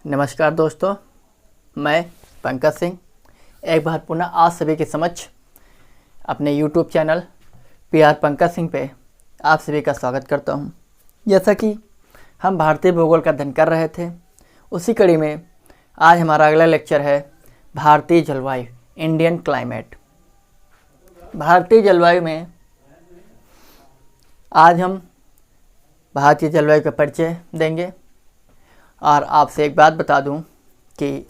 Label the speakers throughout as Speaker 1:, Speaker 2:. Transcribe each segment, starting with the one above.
Speaker 1: नमस्कार दोस्तों, मैं पंकज सिंह एक बार पुनः आप सभी के समक्ष अपने YouTube channel PR Pankaj Singh पे आप सभी का स्वागत करता हूं। जैसा कि हम भारतीय भूगोल का अध्ययन कर रहे थे, उसी कड़ी में आज हमारा अगला लेक्चर है भारतीय जलवायु, इंडियन क्लाइमेट। भारतीय जलवायु में आज हम भारतीय जलवायु का परिचय देंगे। और आपसे एक बात बता दूं कि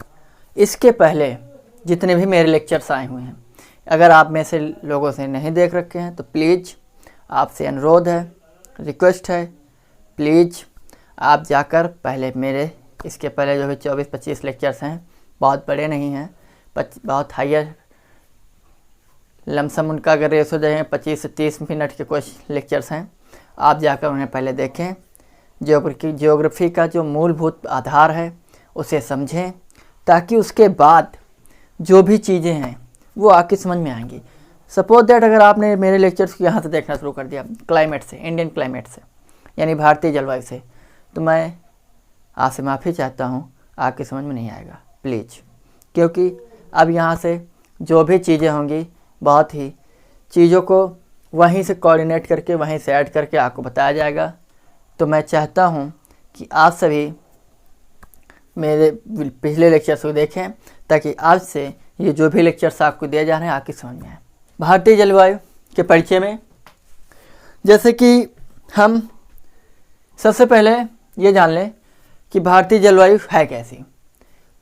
Speaker 1: इसके पहले जितने भी मेरे लेक्चर्स आए हुए हैं, अगर आप में से लोगों से नहीं देख रखे हैं तो प्लीज़ आपसे अनुरोध है, रिक्वेस्ट है, प्लीज़ आप जाकर पहले मेरे इसके पहले जो भी 24-25 लेक्चर्स हैं, बहुत बड़े नहीं हैं, बहुत हायर लमसम उनका अगर रेशो जो है 25 से 30 मिनट के कुछ लेक्चर्स हैं, आप जाकर उन्हें पहले देखें। ज्योग्राफी का जो मूलभूत आधार है उसे समझें, ताकि उसके बाद जो भी चीज़ें हैं वो आपकी समझ में आएंगी। सपोज दैट अगर आपने मेरे लेक्चर्स को यहाँ से देखना शुरू कर दिया क्लाइमेट से, इंडियन क्लाइमेट से, यानी भारतीय जलवायु से, तो मैं आपसे माफ़ी चाहता हूँ, आपकी समझ में नहीं आएगा प्लीज़। क्योंकि अब यहाँ से जो भी चीज़ें होंगी बहुत ही चीज़ों को वहीं से कोऑर्डिनेट करके, वहीं से ऐड करके आपको बताया जाएगा। तो मैं चाहता हूं कि आप सभी मेरे पिछले लेक्चर्स को देखें, ताकि आज से ये जो भी लेक्चर्स आपको दिए जा रहे हैं आपकी समझ में आए। भारतीय जलवायु के परिचय में जैसे कि हम सबसे पहले ये जान लें कि भारतीय जलवायु है कैसी।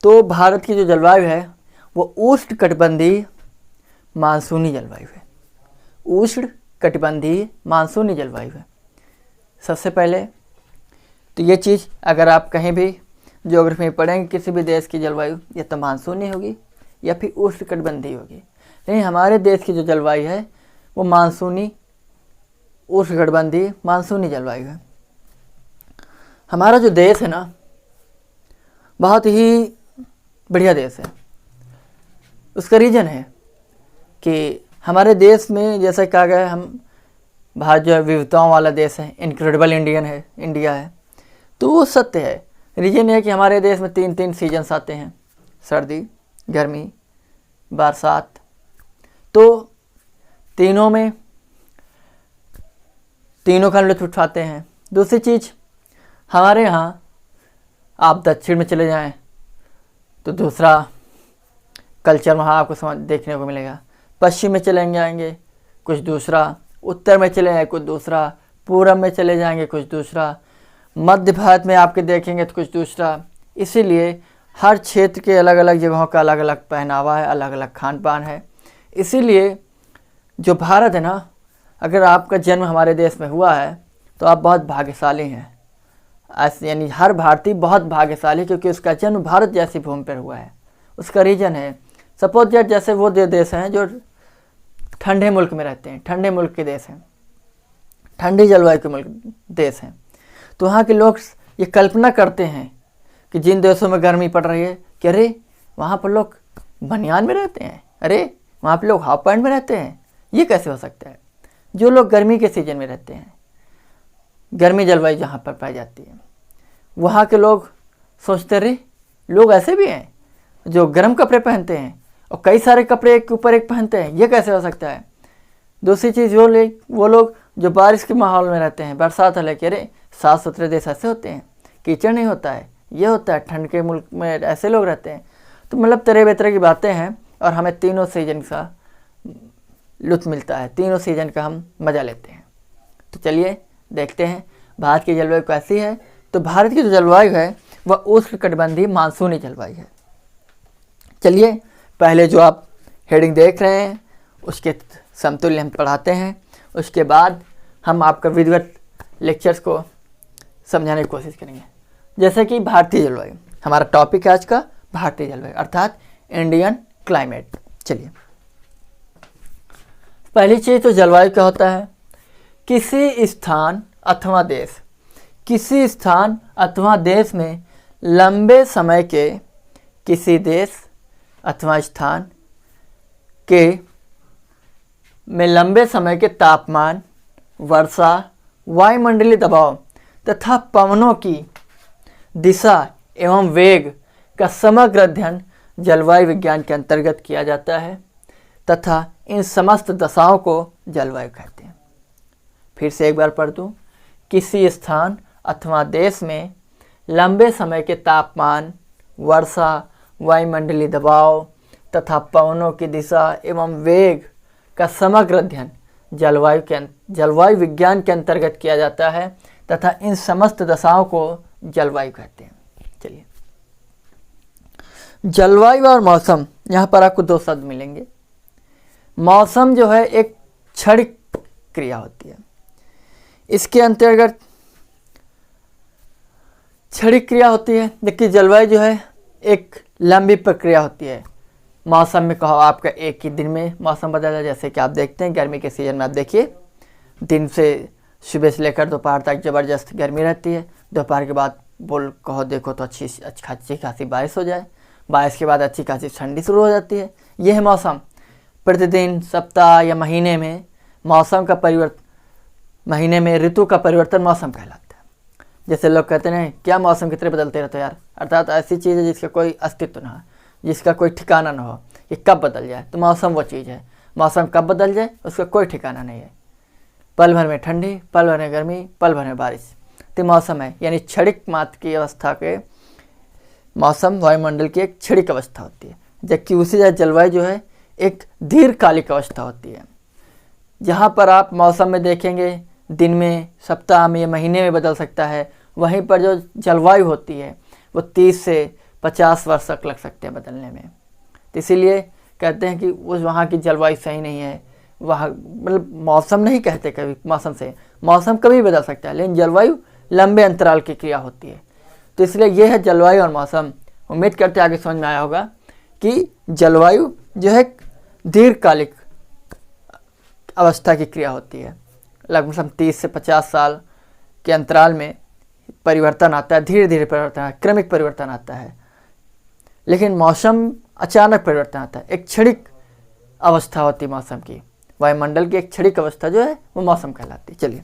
Speaker 1: तो भारत की जो जलवायु है वो उष्णकटिबंधीय मानसूनी जलवायु है। उष्णकटिबंधीय मानसूनी जलवायु है। सबसे पहले तो ये चीज़ अगर आप कहीं भी ज्योग्राफी में पढ़ेंगे, किसी भी देश की जलवायु या तो मानसूनी होगी या फिर उष्णकटिबंधीय होगी। लेकिन हमारे देश की जो जलवायु है वो मानसूनी, उष्णकटिबंधीय मानसूनी जलवायु है। हमारा जो देश है ना, बहुत ही बढ़िया देश है। उसका रीज़न है कि हमारे देश में जैसा कहा गया है, हम भारत जो है विविधताओं वाला देश है, इनक्रेडिबल इंडिया है। तो वो सत्य है। रीजन है कि हमारे देश में तीन सीजन्स आते हैं, सर्दी, गर्मी, बरसात। तो तीनों का लुत्फ उठाते हैं। दूसरी चीज़, हमारे यहाँ आप दक्षिण में चले जाएं तो दूसरा कल्चर वहाँ आपको देखने को मिलेगा। पश्चिम में चले जाएंगे कुछ दूसरा, उत्तर में चले जाएंगे कुछ दूसरा, पूरब में चले जाएंगे कुछ दूसरा, मध्य भारत में आपके देखेंगे तो कुछ दूसरा। इसीलिए हर क्षेत्र के अलग अलग जगहों का अलग अलग पहनावा है, अलग अलग खान पान है। इसीलिए जो भारत है ना, अगर आपका जन्म हमारे देश में हुआ है तो आप बहुत भाग्यशाली हैं। यानी हर भारतीय बहुत भाग्यशाली, क्योंकि उसका जन्म भारत जैसी भूमि पर हुआ है। उसका रीज़न है, सपोज दैट जैसे वो देश हैं जो ठंडे मुल्क में रहते हैं, ठंडे मुल्क के देश हैं, ठंडी जलवायु के मुल्क देश हैं। तो वहाँ के लोग ये कल्पना करते हैं कि जिन देशों में गर्मी पड़ रही है कि अरे वहाँ पर लोग बनियान में रहते हैं, अरे वहाँ पर लोग हाफ पैंट में रहते हैं, ये कैसे हो सकता है। जो लोग गर्मी के सीजन में रहते हैं, गर्मी जलवायु जहाँ पर पाई जाती है, वहाँ के लोग सोचते रहे लोग ऐसे भी हैं जो गर्म कपड़े पहनते हैं और कई सारे कपड़े एक के ऊपर एक पहनते हैं, ये कैसे हो सकता है। दूसरी चीज़, वो लोग जो बारिश के माहौल में रहते हैं, बरसात वाले, कह रहे साफ सुथरे देश ऐसे होते हैं, कीचड़ नहीं होता है, ये होता है, ठंड के मुल्क में ऐसे लोग रहते हैं। तो मतलब तरह बेतरह की बातें हैं, और हमें तीनों सीजन का लुत्फ मिलता है, तीनों सीजन का हम मज़ा लेते हैं। तो चलिए देखते हैं भारत की जलवायु कैसी है। तो भारत की जो जलवायु है वह उष्णकटिबंधीय मानसूनी जलवायु है। चलिए पहले जो आप हेडिंग देख रहे हैं उसके समतुल्य हम पढ़ाते हैं, उसके बाद हम आपका विधिवत लेक्चर्स को समझाने की कोशिश करेंगे। जैसे कि भारतीय जलवायु, हमारा टॉपिक है आज का भारतीय जलवायु अर्थात इंडियन क्लाइमेट। चलिए, पहली चीज़ तो जलवायु क्या होता है। किसी स्थान अथवा देश में लंबे समय के, किसी देश अथवा स्थान के में लंबे समय के तापमान, वर्षा, वायुमंडलीय दबाव तथा पवनों की दिशा एवं वेग का समग्र अध्ययन जलवायु विज्ञान के अंतर्गत किया जाता है तथा इन समस्त दशाओं को जलवायु कहते हैं। फिर से एक बार पढ़ दूँ। किसी स्थान अथवा देश में लंबे समय के तापमान, वर्षा, वायुमंडलीय दबाव तथा पवनों की दिशा एवं वेग का समग्र अध्ययन जलवायु विज्ञान के अंतर्गत किया जाता है तथा इन समस्त दशाओं को जलवायु कहते हैं। चलिए, जलवायु और मौसम, यहाँ पर आपको दो शब्द मिलेंगे। मौसम जो है एक क्षणिक क्रिया होती है। इसके अंतर्गत क्षणिक क्रिया होती है, जबकि जलवायु जो है एक लंबी प्रक्रिया होती है। मौसम में कहो आपका एक ही दिन में मौसम बदल जाए, जैसे कि आप देखते हैं गर्मी के सीजन में आप देखिए दिन से सुबह से लेकर दोपहर तक ज़बरदस्त गर्मी रहती है। दोपहर के बाद कहो देखो तो अच्छी खासी बारिश हो जाए, बारिश के बाद अच्छी खासी ठंडी शुरू हो जाती है। यह है मौसम। प्रतिदिन, सप्ताह या महीने में मौसम का परिवर्तन, महीने में ऋतु का परिवर्तन मौसम कहलाता है। जैसे लोग कहते हैं क्या मौसम कितने बदलते रहते हो यार, अर्थात ऐसी चीज़ है जिसका कोई अस्तित्व ना हो, जिसका कोई ठिकाना ना हो, ये कब बदल जाए, तो मौसम वो चीज़ है। मौसम कब बदल जाए उसका कोई ठिकाना नहीं है। पल भर में ठंडी, पल भर में गर्मी, पल भर में बारिश, तो मौसम है। यानी क्षणिक मात्र की अवस्था के मौसम वायुमंडल की एक क्षणिक अवस्था होती है, जबकि उसी जगह जलवायु जो है एक दीर्घकालिक अवस्था होती है। जहाँ पर आप मौसम में देखेंगे दिन में, सप्ताह में या महीने में बदल सकता है, वहीं पर जो जलवायु होती है वो 30 से 50 वर्ष तक लग सकते हैं बदलने में। तो इसीलिए कहते हैं कि उस वहाँ की जलवायु सही नहीं है। वहाँ मतलब मौसम नहीं कहते कभी मौसम से, मौसम कभी बदल सकता है, लेकिन जलवायु लंबे अंतराल की क्रिया होती है। तो इसलिए यह है जलवायु और मौसम। उम्मीद करते आगे समझ में आया होगा कि जलवायु जो है दीर्घकालिक अवस्था की क्रिया होती है। लगभग 30 से 50 साल के अंतराल में परिवर्तन आता है, धीरे धीरे परिवर्तन, क्रमिक परिवर्तन आता है। लेकिन मौसम अचानक परिवर्तन आता है, एक क्षणिक अवस्था होती है मौसम की। वायुमंडल की एक क्षणिक अवस्था जो है वो मौसम कहलाती है। चलिए,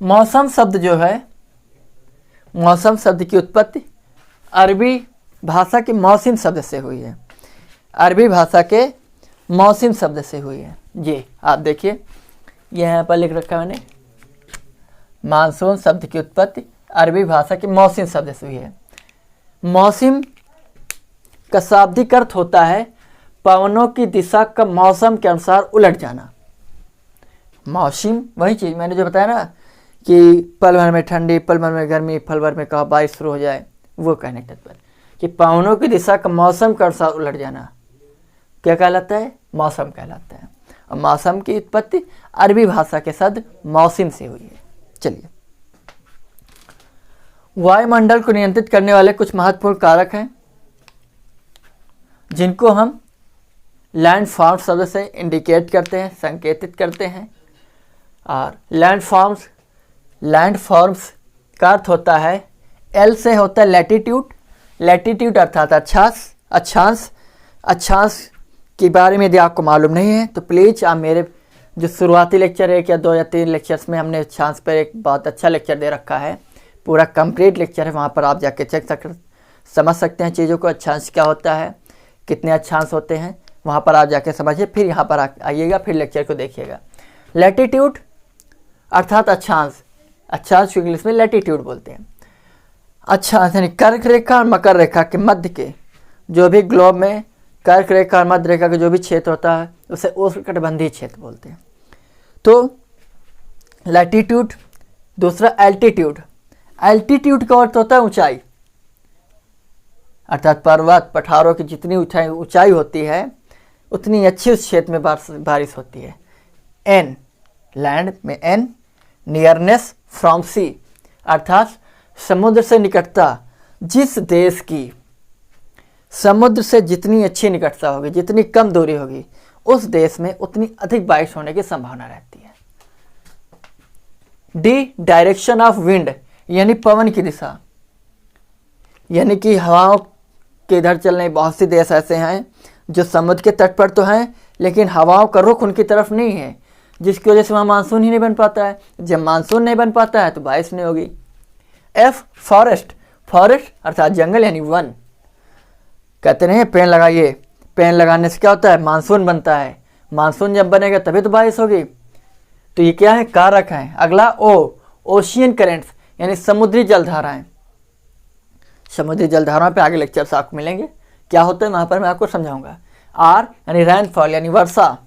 Speaker 1: मौसम शब्द जो है, मौसम शब्द की उत्पत्ति अरबी भाषा के मौसिम शब्द से हुई है। अरबी भाषा के मौसिम शब्द से हुई है। जी आप देखिए यहाँ पर लिख रखा है मैंने, मानसून शब्द की उत्पत्ति अरबी भाषा के मौसिम शब्द से हुई है। मौसिम का शाब्दिक अर्थ होता है पवनों की दिशा का मौसम के अनुसार उलट जाना। मौसम वही चीज़ मैंने जो बताया ना कि पल भर में ठंडी, पल भर में गर्मी, पल भर में कहा बारिश शुरू हो जाए, वो कहने के तात्पर्य कि पवनों की दिशा का मौसम के अनुसार उलट जाना क्या कहलाता है, मौसम कहलाता है। और मौसम की उत्पत्ति अरबी भाषा के शब्द मौसिम से हुई है। चलिए, वायुमंडल को नियंत्रित करने वाले कुछ महत्वपूर्ण कारक हैं जिनको हम लैंडफॉर्म शब्द से इंडिकेट करते हैं, संकेतित करते हैं। और लैंडफॉर्म्स का अर्थ होता है, एल से होता है लैटिट्यूड, लैटिट्यूड अर्थात अक्षांश के बारे में यदि आपको मालूम नहीं है तो प्लीज़ आप मेरे जो शुरुआती लेक्चर है या 2 या 3 लेक्चर्स में हमने अक्षांश पर एक बहुत अच्छा लेक्चर दे रखा है, पूरा कंप्लीट लेक्चर है, वहाँ पर आप जाके समझ सकते हैं चीज़ों को, अक्षांश क्या होता है, कितने अक्षांश होते हैं, वहाँ पर आप जाके समझिए, फिर यहाँ पर आइएगा, फिर लेक्चर को देखिएगा। लैटिट्यूड अर्थात अक्षांश को इंग्लिश में लैटिट्यूड बोलते हैं। अक्षांश यानी कर्क रेखा और मकर रेखा के मध्य के जो भी ग्लोब में कर्क रेखा और मध्य रेखा का जो भी क्षेत्र होता है उसे उष्णकटिबंधीय क्षेत्र बोलते हैं। तो लैटिट्यूड। दूसरा एल्टीट्यूड। एल्टीट्यूड का अर्थ होता है ऊंचाई, अर्थात पर्वत पठारों की जितनी ऊंचाई होती है उतनी अच्छी उस क्षेत्र में बारिश होती है। एन, लैंड में एन, नियरनेस फ्रॉम सी अर्थात समुद्र से निकटता। जिस देश की समुद्र से जितनी अच्छी निकटता होगी, जितनी कम दूरी होगी, उस देश में उतनी अधिक बारिश होने की संभावना रहती है। डी, डायरेक्शन ऑफ विंड यानी पवन की दिशा, यानी कि हवाओं के इधर चलने बहुत से देश ऐसे हैं जो समुद्र के तट पर तो हैं लेकिन हवाओं का रुख उनकी तरफ नहीं है, जिसकी वजह से वहाँ मानसून ही नहीं बन पाता है। जब मानसून नहीं बन पाता है तो बारिश नहीं होगी। F, forest. फॉरेस्ट अर्थात जंगल यानी वन। कहते नहीं पेड़ लगाइए, पेड़ लगाने से क्या होता है, मानसून बनता है। मानसून जब बनेगा तभी तो बारिश होगी। तो ये क्या है, कारक है। अगला ओशियन करेंट्स यानी समुद्री जलधाराएं। समुद्री जलधाराओं पे आगे लेक्चर्स आपको मिलेंगे, क्या होता है वहाँ पर मैं आपको समझाऊंगा। आर यानी रेनफॉल यानी वर्षा,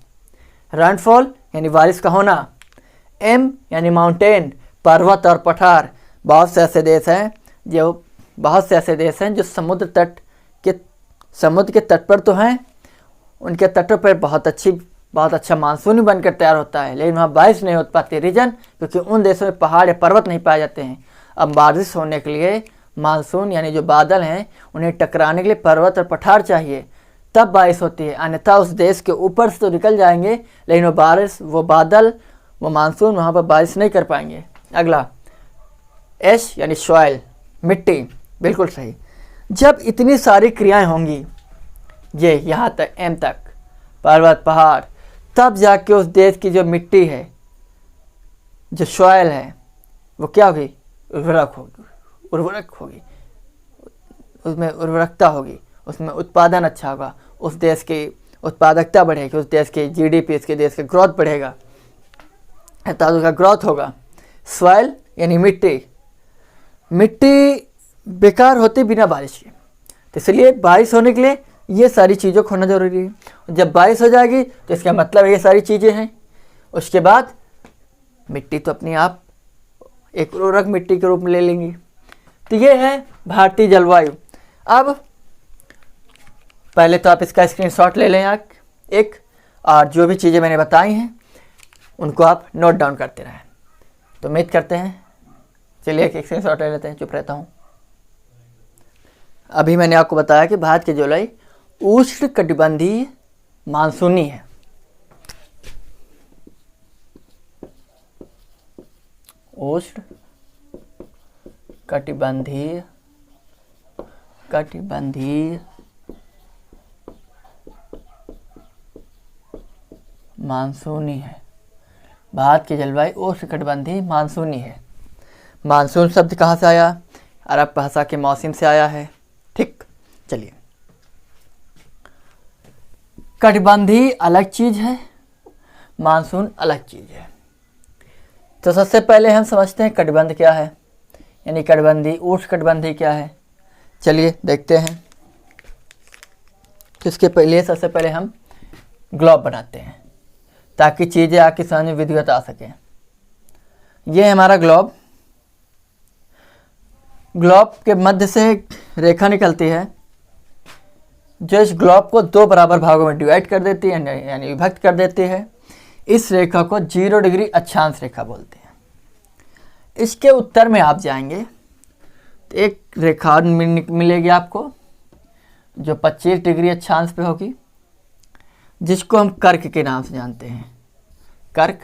Speaker 1: रेनफॉल यानी बारिश का होना। एम यानी माउंटेन, पर्वत और पठार। बहुत से ऐसे देश हैं जो समुद्र के तट पर तो हैं, उनके तटों पर बहुत अच्छा मानसून बनकर तैयार होता है, लेकिन वहाँ बारिश नहीं हो पाती। रीजन क्योंकि उन देशों में पहाड़ या पर्वत नहीं पाए जाते हैं। अब बारिश होने के लिए मानसून यानी जो बादल हैं उन्हें टकराने के लिए पर्वत और पठार चाहिए, तब बारिश होती है। अन्यथा उस देश के ऊपर से तो निकल जाएंगे, लेकिन वो बादल वो मानसून वहाँ पर बारिश नहीं कर पाएंगे। अगला एश यानी सॉइल, मिट्टी। बिल्कुल सही। जब इतनी सारी क्रियाएं होंगी, ये यहाँ तक एम तक, पर्वत पहाड़, तब जाके उस देश की जो मिट्टी है, जो सॉइल है, वो क्या होगी, उर्वरक होगी, उसमें उर्वरकता होगी, उसमें उत्पादन अच्छा होगा, उस देश की उत्पादकता बढ़ेगी, उस देश की जीडीपी, उसके देश का ग्रोथ बढ़ेगा, अर्थात उसका ग्रोथ होगा। सॉइल यानी मिट्टी बेकार होती बिना बारिश के, तो इसलिए बारिश होने के लिए ये सारी चीज़ों को होना जरूरी है। जब बारिश हो जाएगी तो इसका मतलब ये सारी चीज़ें हैं। उसके बाद मिट्टी तो अपने आप एक उर्वरक मिट्टी के रूप में ले लेंगी। तो ये है भारतीय जलवायु। अब पहले तो आप इसका स्क्रीनशॉट ले लें एक, और जो भी चीज़ें मैंने बताई हैं उनको आप नोट डाउन करते रहें। तो उम्मीद करते हैं, चलिए एक स्क्रीनशॉट ले लेते हैं, चुप रहता हूँ। अभी मैंने आपको बताया कि भारत की जलवायु उष्णकटिबंधीय मानसूनी है। उष्णकटिबंधीय मानसूनी है। भारत की जलवायु उष्णकटिबंधीय मानसूनी है। मानसून शब्द कहाँ से आया, अरब भाषा के मौसम से आया है। ठीक, चलिए। कटिबंधीय अलग चीज है, मानसून अलग चीज है। तो सबसे पहले हम समझते हैं कटिबंध क्या है, यानी कटिबंधीय उष्णकटिबंधीय क्या है। चलिए देखते हैं। तो इसके पहले सबसे पहले हम ग्लोब बनाते हैं ताकि चीज़ें आपकी समझ में विधिवत आ सकें। ये है हमारा ग्लोब। ग्लोब के मध्य से रेखा निकलती है जो इस ग्लोब को दो बराबर भागों में डिवाइड कर देती है, यानी विभक्त कर देती है। इस रेखा को 0 डिग्री अक्षांश रेखा बोलते हैं। इसके उत्तर में आप जाएंगे तो एक रेखा मिलेगी आपको जो 25 डिग्री अक्षांश पे होगी, जिसको हम कर्क के नाम से जानते हैं। कर्क,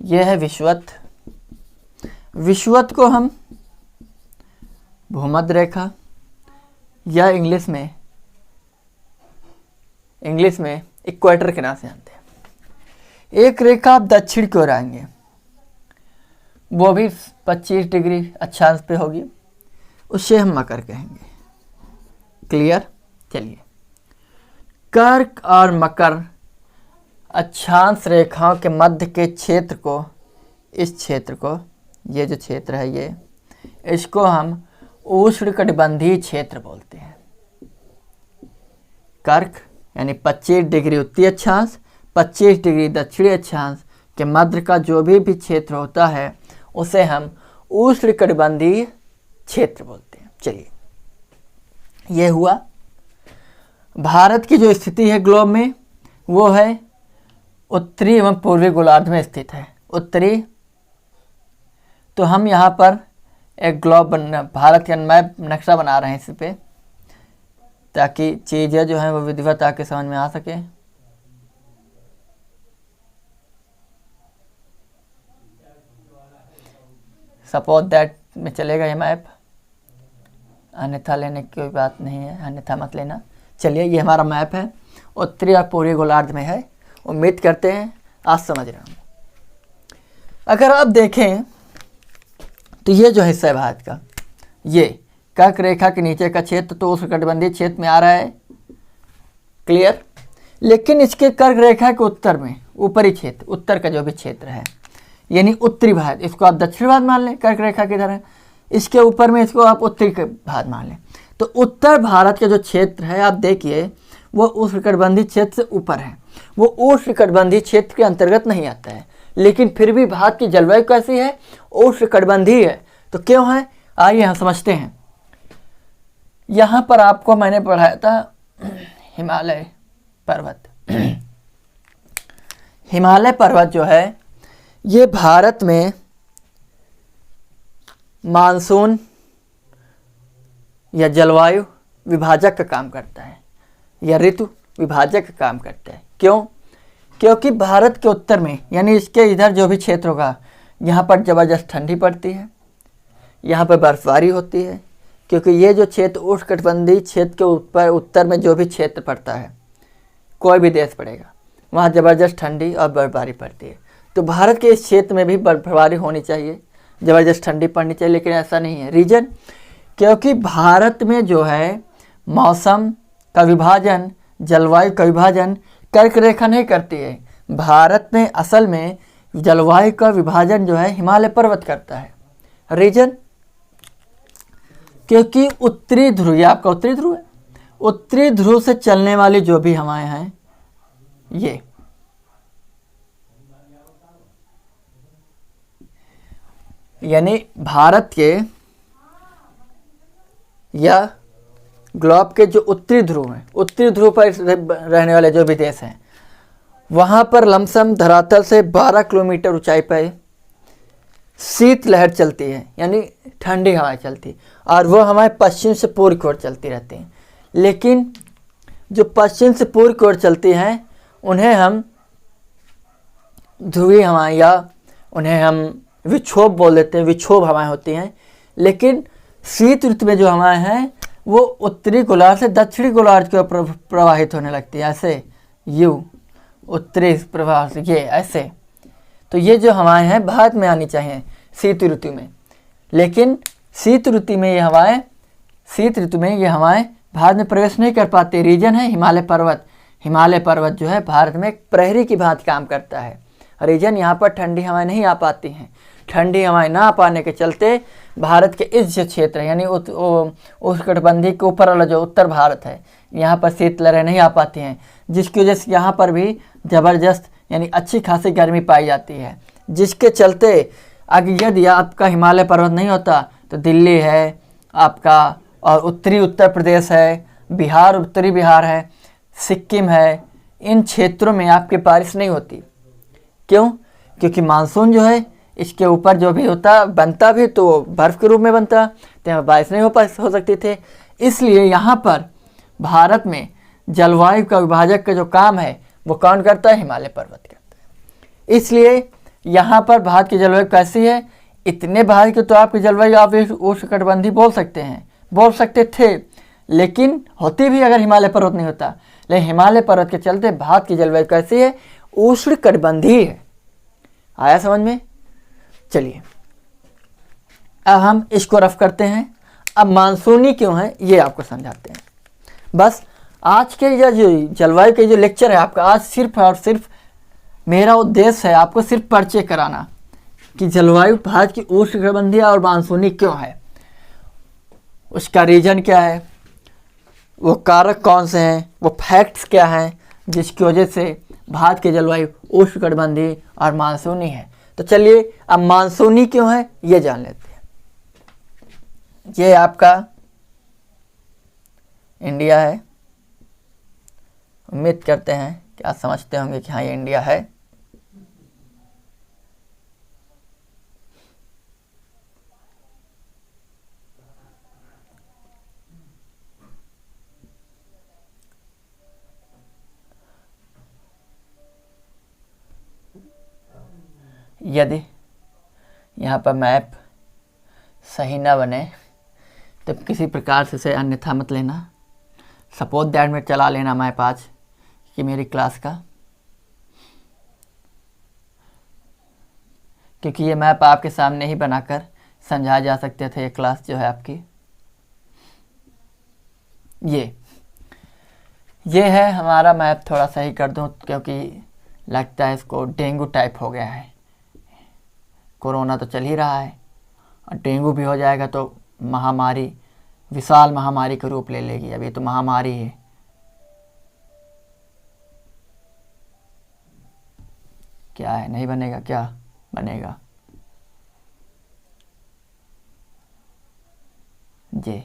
Speaker 1: यह है विषुवत। विषुवत को हम भूमध्य रेखा या इंग्लिश में इक्वेटर के नाम से जानते हैं। एक रेखा आप दक्षिण की ओर आएंगे, वो भी 25 डिग्री अक्षांश पे होगी, उसे हम मकर कहेंगे। क्लियर? चलिए, कर्क और मकर अक्षांश रेखाओं के मध्य के क्षेत्र को, इस क्षेत्र को, ये जो क्षेत्र है ये, इसको हम उष्णकटिबंधीय क्षेत्र बोलते हैं। कर्क यानी 25 डिग्री उत्तरी अक्षांश, 25 डिग्री दक्षिणी अक्षांश के मध्य का जो भी क्षेत्र होता है उसे हम उष्णकटिबंधीय क्षेत्र बोलते हैं। चलिए, ये हुआ। भारत की जो स्थिति है ग्लोब में वो है उत्तरी एवं पूर्वी गोलार्ध में स्थित है। उत्तरी, तो हम यहाँ पर एक ग्लोब भारत का मैप नक्शा बना रहे हैं इस पे, ताकि चीज़ें जो हैं वो विधिवत आके समझ में आ सके। सपोज दैट में चलेगा ये मैप, अन्यथा लेने की कोई बात नहीं है, अन्यथा मत लेना। चलिए, ये हमारा मैप है, उत्तरी और पूर्वी गोलार्ध में है। उम्मीद करते हैं आज समझ रहे हैं। अगर आप देखें तो ये जो हिस्सा है भारत का, ये कर्क रेखा के नीचे का क्षेत्र तो उष्णकटिबंधीय क्षेत्र में आ रहा है, क्लियर। लेकिन इसके कर्क रेखा के उत्तर में ऊपरी क्षेत्र, उत्तर का जो भी क्षेत्र है यानी उत्तरी भाग, इसको आप दक्षिण भाग मान लें, कर्क रेखा की तरह, इसके ऊपर में इसको आप उत्तरी भाग मान लें। तो उत्तर भारत का जो क्षेत्र है आप देखिए वो उष्णकटिबंधीय क्षेत्र से ऊपर है, वो उष्णकटिबंधीय क्षेत्र के अंतर्गत नहीं आता है, लेकिन फिर भी भारत की जलवायु कैसी है, उष्णकटिबंधीय है। तो क्यों है, आइए हम समझते हैं। यहाँ पर आपको मैंने पढ़ाया था हिमालय पर्वत। हिमालय पर्वत जो है ये भारत में मानसून या जलवायु विभाजक का काम करता है या ऋतु विभाजक का काम करता है। क्यों? क्योंकि भारत के उत्तर में यानी इसके इधर जो भी क्षेत्र होगा यहाँ पर ज़बरदस्त ठंडी पड़ती है, यहाँ पर बर्फबारी होती है, क्योंकि ये जो क्षेत्र उष्णकटिबंधीय क्षेत्र के ऊपर उत्तर में जो भी क्षेत्र पड़ता है, कोई भी देश पड़ेगा, वहाँ ज़बरदस्त ठंडी और बर्फबारी पड़ती है। तो भारत के इस क्षेत्र में भी बर्फबारी होनी चाहिए, ज़बरदस्त ठंडी पड़नी चाहिए, लेकिन ऐसा नहीं है। रीजन, क्योंकि भारत में जो है मौसम का विभाजन, जलवायु का विभाजन कर्क रेखा नहीं करती है। भारत में असल में जलवायु का विभाजन जो है हिमालय पर्वत करता है। रीजन, क्योंकि उत्तरी ध्रुव, ये आपका उत्तरी ध्रुव है, उत्तरी ध्रुव से चलने वाली जो भी हवाएं हैं ये यानी भारत के या ग्लोब के जो उत्तरी ध्रुव हैं, उत्तरी ध्रुव पर रहने वाले जो भी देश हैं, वहाँ पर लमसम धरातल से 12 किलोमीटर ऊंचाई पर शीत लहर चलती है, यानी ठंडी हवाएं चलती, और वो हमारे पश्चिम से पूर्व की ओर चलती रहती हैं। लेकिन जो पश्चिम से पूर्व की ओर चलती हैं उन्हें हम ध्रुवीय हवाएं या उन्हें हम विक्षोभ बोल देते हैं, विक्षोभ हवाएं होती हैं। लेकिन शीत ऋतु में जो हवाएं हैं वो उत्तरी गोलार्ध से दक्षिणी गोलार्ध की ओर प्रवाहित होने लगती है, ऐसे यू उत्तरी प्रवाह से ये ऐसे। तो ये जो हवाएं हैं भारत में आनी चाहिए शीत ऋतु में, लेकिन शीत ऋतु में ये हवाएं भारत में प्रवेश नहीं कर पाती। रीजन है हिमालय पर्वत। हिमालय पर्वत जो है भारत में एक प्रहरी की भांति काम करता है। रीजन, यहाँ पर ठंडी हवाएं नहीं आ पाती हैं। ठंडी हवाएं ना आ पाने के चलते भारत के इस जो क्षेत्र है यानी उष्णकटिबंधीय के ऊपर वाला जो उत्तर भारत है, यहाँ पर शीत लहरें नहीं आ पाती हैं, जिसकी वजह से यहाँ पर भी ज़बरदस्त यानी अच्छी खासी गर्मी पाई जाती है। जिसके चलते अगर यदि आपका हिमालय पर्वत नहीं होता तो दिल्ली है आपका, और उत्तरी उत्तर प्रदेश है, बिहार उत्तरी बिहार है, सिक्किम है, इन क्षेत्रों में आपकी बारिश नहीं होती। क्यों? क्योंकि मानसून जो है इसके ऊपर जो भी होता बनता भी तो बर्फ़ के रूप में बनता, तो यहाँ बारिश नहीं हो सकती थे। इसलिए यहाँ पर भारत में जलवायु का विभाजक का जो काम है वो कौन करता है? हिमालय पर्वत करता है। इसलिए यहाँ पर भारत की जलवायु कैसी है? इतने भारत की तो आपकी जलवायु आप उष्णकटिबंधीय बोल सकते थे, लेकिन होती भी अगर हिमालय पर्वत नहीं होता। लेकिन हिमालय पर्वत के चलते भारत की जलवायु कैसी है? उष्णकटिबंधीय है। आया समझ में? चलिए अब हम इसको रफ करते हैं। अब मानसूनी क्यों है ये आपको समझाते हैं। बस आज के ये जो जलवायु के जो लेक्चर है आपका, आज सिर्फ और सिर्फ मेरा उद्देश्य है आपको सिर्फ परिचय कराना कि जलवायु भारत की उष्णकटिबंधीय और मानसूनी क्यों है, उसका रीजन क्या है, वो कारक कौन से हैं, वो फैक्ट्स क्या हैं जिसकी वजह से भारत की जलवायु उष्णकटिबंधीय और मानसूनी है। तो चलिए अब मानसूनी क्यों है ये जान लेते हैं। ये आपका इंडिया है। उम्मीद करते हैं कि आप समझते होंगे कि हाँ ये इंडिया है। यदि यहाँ पर मैप सही ना बने तो किसी प्रकार से इसे अन्यथा मत लेना। सपोज दैट में चला लेना मैप आज कि मेरी क्लास का, क्योंकि ये मैप आपके सामने ही बनाकर समझाया जा सकते थे। ये क्लास जो है आपकी ये है हमारा मैप। थोड़ा सही कर दूं क्योंकि लगता है इसको डेंगू टाइप हो गया है। कोरोना तो चल ही रहा है और डेंगू भी हो जाएगा तो महामारी, विशाल महामारी का रूप ले लेगी। अभी तो महामारी है। क्या है, नहीं बनेगा? क्या बनेगा? जी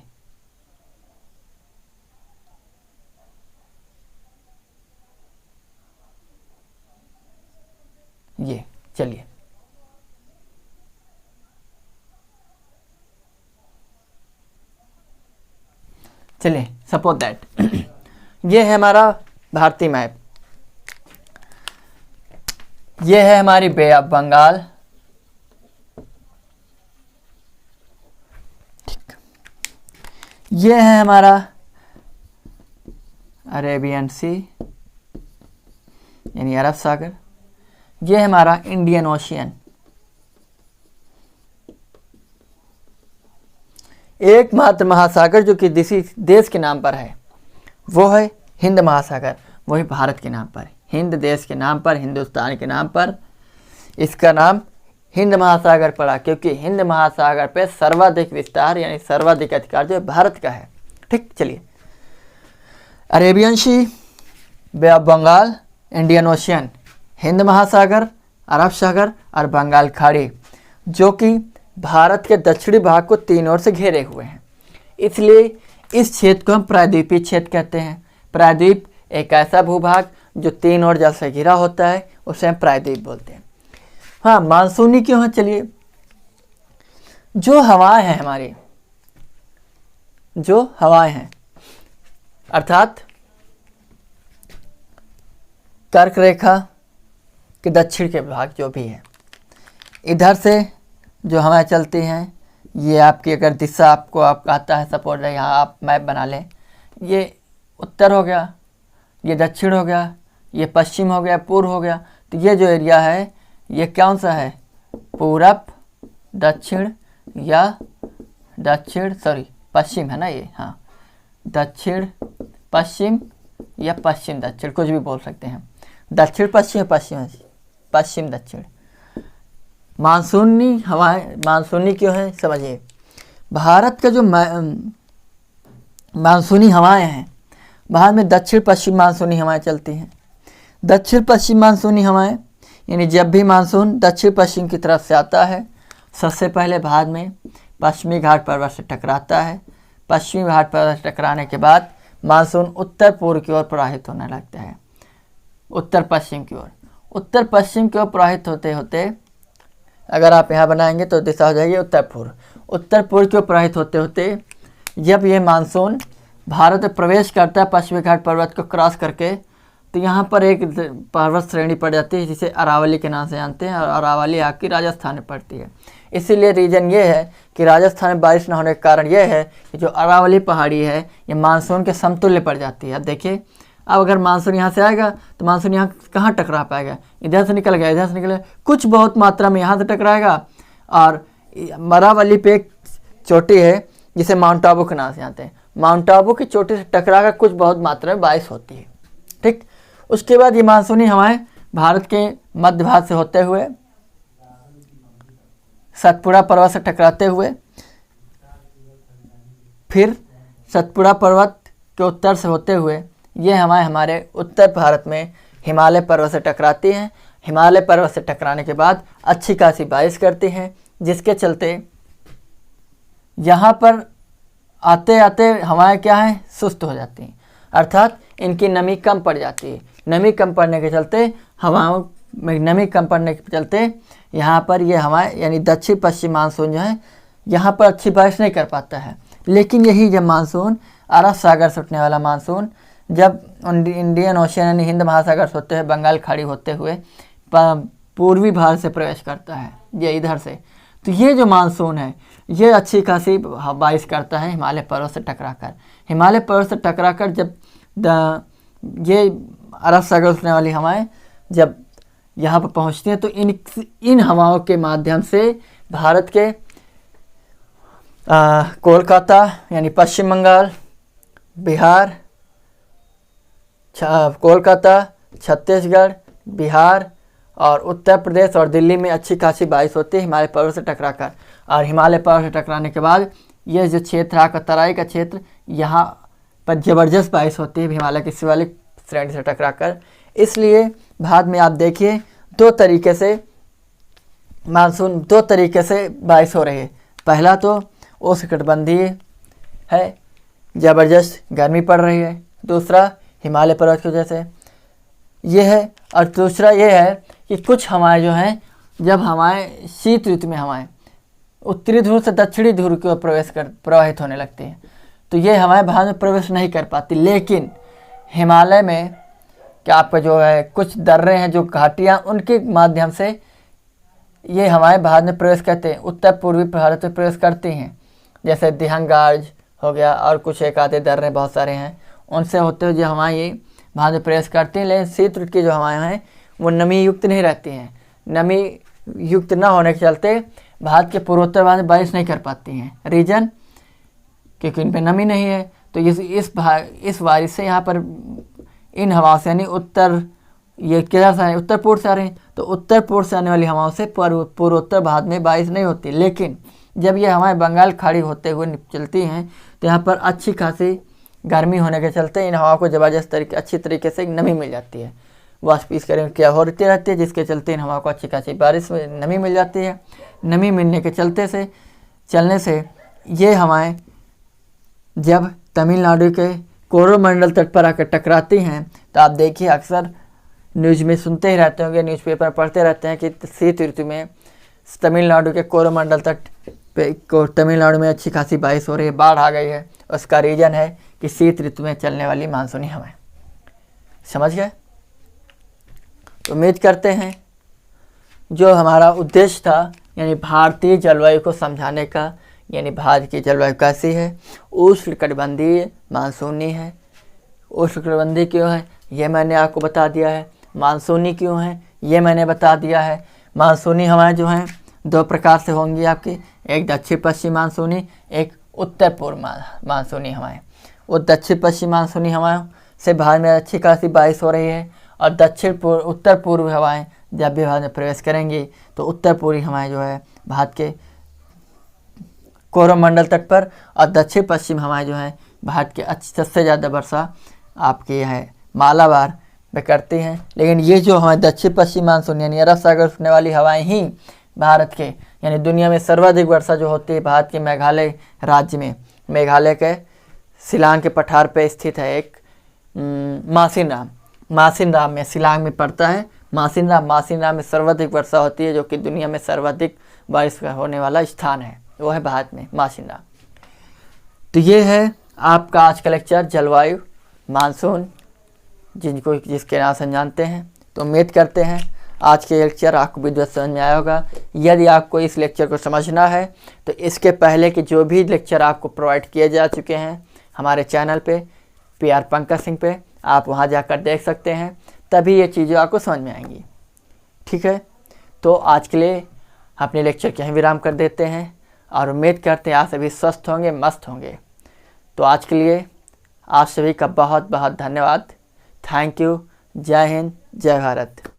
Speaker 1: ये चलिए, सपोज दैट ये है हमारा भारतीय मैप। ये है हमारी बे ऑफ बंगाल, ठीक। ये है हमारा अरेबियन सी यानी अरब सागर। ये है हमारा इंडियन ओशियन। एकमात्र महासागर जो कि देश के नाम पर है वो है हिंद महासागर, वही भारत के नाम पर, हिंद देश के नाम पर, हिंदुस्तान के नाम पर इसका नाम हिंद महासागर पड़ा, क्योंकि हिंद महासागर पे सर्वाधिक विस्तार यानी सर्वाधिक अधिकार जो भारत का है। ठीक, चलिए, Arabian sea, bay of Bengal, Indian ocean, हिंद महासागर, अरब सागर और बंगाल खाड़ी, जो कि भारत के दक्षिणी भाग को तीन ओर से घेरे हुए हैं। इसलिए इस क्षेत्र को हम प्रायद्वीपीय क्षेत्र कहते हैं। प्रायद्वीप एक ऐसा भूभाग जो तीन ओर जल से घिरा होता है, उसे हम प्रायद्वीप बोलते हैं। हाँ, मानसूनी क्यों है? चलिए, जो हवाएं हैं हमारी, जो हवाएं हैं अर्थात कर्क रेखा के दक्षिण के भाग जो भी है, इधर से जो हवाएं चलती हैं, ये आपकी अगर दिशा आपको आता है, सपोज यहाँ आप मैप बना लें, ये उत्तर हो गया, ये दक्षिण हो गया, ये पश्चिम हो गया, पूर्व हो गया। तो ये जो एरिया है ये कौन सा है? पूरब, दक्षिण या पश्चिम है ना ये। हाँ, दक्षिण पश्चिम या पश्चिम दक्षिण, कुछ भी बोल सकते हैं। दक्षिण पश्चिम, पश्चिम दक्षिण। मानसूनी हवाएं, मानसूनी क्यों है समझिए। भारत का जो मानसूनी हवाएं हैं, भारत में दक्षिण पश्चिम मानसूनी हवाएं चलती हैं। दक्षिण पश्चिम मानसूनी हवाएं यानी जब भी मानसून दक्षिण पश्चिम की तरफ से आता है, सबसे पहले भारत में पश्चिमी घाट पर्वत से टकराता है। पश्चिमी घाट पर्वत से टकराने के बाद मानसून उत्तर पूर्व की ओर प्रवाहित होने लगता है, उत्तर पश्चिम की ओर। उत्तर पश्चिम की ओर प्रवाहित होते होते, अगर आप यहाँ बनाएंगे तो दिशा हो जाएगी उत्तर पूर्व। उत्तर पूर्व की ओर प्रवाहित होते होते जब ये मानसून भारत में प्रवेश करता है पश्चिमी घाट पर्वत को क्रॉस करके, तो यहाँ पर एक पर्वत श्रेणी पड़ जाती है जिसे अरावली के नाम से जानते हैं, और अरावली आपकी राजस्थान में पड़ती है। इसीलिए रीजन ये है कि राजस्थान में बारिश न होने के कारण यह है कि जो अरावली पहाड़ी है ये मानसून के समतुल्य पड़ जाती है। अब देखिए, अब अगर मानसून यहाँ से आएगा तो मानसून यहाँ कहाँ टकरा पाएगा? इधर से निकल गया, इधर से निकल, कुछ बहुत मात्रा में यहाँ से टकराएगा। और अरावली पे एक चोटी है जिसे माउंट आबू के नाम से जानते हैं, माउंट आबू की चोटी से टकरा कर कुछ बहुत मात्रा में बारिश होती है। ठीक, उसके बाद ये मानसूनी हवाएं भारत के मध्य भाग से होते हुए सतपुड़ा पर्वत से टकराते हुए फिर सतपुड़ा पर्वत के उत्तर से होते हुए ये हवाएं हमारे उत्तर भारत में हिमालय पर्वत से टकराती हैं। हिमालय पर्वत से टकराने के बाद अच्छी खासी बारिश करती हैं, जिसके चलते यहाँ पर आते आते हवाएं क्या हैं, सुस्त हो जाती हैं, अर्थात इनकी नमी कम पड़ जाती है। नमी कम पड़ने के चलते हवाओं में नमी कम पड़ने के चलते यहाँ पर ये हवाएं यानी दक्षिण पश्चिम मानसून जो है यहाँ पर अच्छी बारिश नहीं कर पाता है। लेकिन यही जब मानसून अरब सागर से उठने वाला मानसून जब इंडियन ओशियन यानी हिंद महासागर से होते हुए बंगाल खाड़ी होते हुए पूर्वी भारत से प्रवेश करता है, ये इधर से, तो ये जो मानसून है ये अच्छी खासी बारिश करता है हिमालय पर्वत से टकराकर। हिमालय पर्वत से टकराकर जब ये अरब सागर उठने वाली हवाएं जब यहाँ पर पहुँचती हैं तो इन हवाओं के माध्यम से भारत के कोलकाता यानी पश्चिम बंगाल, बिहार, कोलकाता, छत्तीसगढ़, बिहार और उत्तर प्रदेश और दिल्ली में अच्छी खासी बारिश होती है हिमालय पर्वत से टकराकर। और हिमालय पर्वत से टकराने के बाद ये जो क्षेत्र है आपका तराई का क्षेत्र, यहाँ पर ज़बरदस्त बारिश होती है हिमालय की शिवालिक श्रेणी से टकराकर। इसलिए भारत में आप देखिए दो तरीके से बारिश हो रही है। पहला तो उष्णकटिबंधीय है, ज़बरदस्त गर्मी पड़ रही है। दूसरा हिमालय पर्वत की वजह से ये है। और दूसरा ये है कि कुछ हवाएं जो हैं, जब हवाएं शीत ऋतु में हवाएं उत्तरी ध्रुव से दक्षिणी ध्रुव की ओर प्रवाहित होने लगती हैं, तो ये हवाएं भारत में प्रवेश नहीं कर पाती। लेकिन हिमालय में क्या आपका जो है कुछ दर्रे हैं, जो घाटियाँ, उनके माध्यम से ये हवाएं भारत में प्रवेश करते हैं, उत्तर पूर्वी भारत में प्रवेश करती हैं। जैसे दिहंगार्ज हो गया और कुछ एक आधे दर्रे बहुत सारे हैं, उनसे होते हुए जो हवाएं ये भारत में प्रवेश करती हैं। लेकिन शीत ऋतु की जो हवाएं हैं वो नमी युक्त नहीं रहती हैं। नमी युक्त ना होने के चलते भारत के पूर्वोत्तर भाग में बारिश नहीं कर पाती हैं। रीजन क्योंकि इन पे नमी नहीं है। तो इस बारिश से यहाँ पर इन हवाओं से, यानी ये किधर से उत्तर पूर्व से आ रही हैं, तो उत्तर पूर्व से आने वाली हवाओं से पूर्वोत्तर भारत में बारिश नहीं होती। लेकिन जब ये हवाएं बंगाल खाड़ी होते हुए चलती हैं तो यहाँ पर अच्छी खासी गर्मी होने के चलते इन हवाओं को ज़बरदस्त अच्छी तरीके से नमी मिल जाती है। वाष्पीकरण क्या होती रहती है, जिसके चलते इन हवाओं को अच्छी खासी बारिश में नमी मिल जाती है। नमी मिलने के चलने से ये हवाएं जब तमिलनाडु के कोरोमंडल तट पर आकर टकराती हैं तो आप देखिए अक्सर न्यूज़ में सुनते ही रहते होंगे, न्यूज़पेपर पढ़ते रहते हैं कि शीत ऋतु में तमिलनाडु के कोरोमंडल तट पे तमिलनाडु में अच्छी खासी बारिश हो रही है, बाढ़ आ गई है। उसका रीज़न है कि शीत ऋतु में चलने वाली मानसूनी हवाएं। समझ गए? तो उम्मीद करते हैं जो हमारा उद्देश्य था, यानी भारतीय जलवायु को समझाने का, यानी भारत की जलवायु कैसी है, उष्णकटिबंधीय मानसूनी है। उष्णकटिबंधीय क्यों है ये मैंने आपको बता दिया है। मानसूनी क्यों है ये मैंने बता दिया है। मानसूनी हवाएं जो हैं दो प्रकार से होंगी आपकी, एक दक्षिण पश्चिम मानसूनी, एक उत्तर पूर्व मानसूनी हवाएं। वो दक्षिण पश्चिम मानसूनी हवाओं से भारत में अच्छी खासी बारिश हो रही है, और उत्तर पूर्व हवाएं जब भी भारत में प्रवेश करेंगी तो उत्तर पूर्वी हवाएं जो है भारत के कोरोमंडल तट पर, और दक्षिण पश्चिम हवाएं जो हैं भारत के सबसे ज़्यादा वर्षा आपकी है मालाबार में करती हैं। लेकिन ये जो हमारे दक्षिण पश्चिम मानसून यानी अरब सागर उठने वाली हवाएं ही भारत के, यानी दुनिया में सर्वाधिक वर्षा जो होती है भारत के मेघालय राज्य में, मेघालय के शिलांग के पठार पे स्थित है एक मासिनराम में, शिलांग में पड़ता है मासिनराम में सर्वाधिक वर्षा होती है, जो कि दुनिया में सर्वाधिक बारिश होने वाला स्थान है, वो है भारत में मासिनराम। तो ये है आपका आज का लेक्चर, जलवायु, मानसून, जिसके नाम से जानते हैं। तो उम्मीद करते हैं आज के लेक्चर आपको विद्वत समझ में आया होगा। यदि आपको इस लेक्चर को समझना है तो इसके पहले के जो भी लेक्चर आपको प्रोवाइड किए जा चुके हैं हमारे चैनल पे PR पंकज सिंह पे, आप वहां जाकर देख सकते हैं, तभी ये चीज़ें आपको समझ में आएंगी। ठीक है, तो आज के लिए अपने लेक्चर के यहीं विराम कर देते हैं और उम्मीद करते हैं आप सभी स्वस्थ होंगे, मस्त होंगे। तो आज के लिए आप सभी का बहुत बहुत धन्यवाद। Thank you. जय हिंद, जय भारत।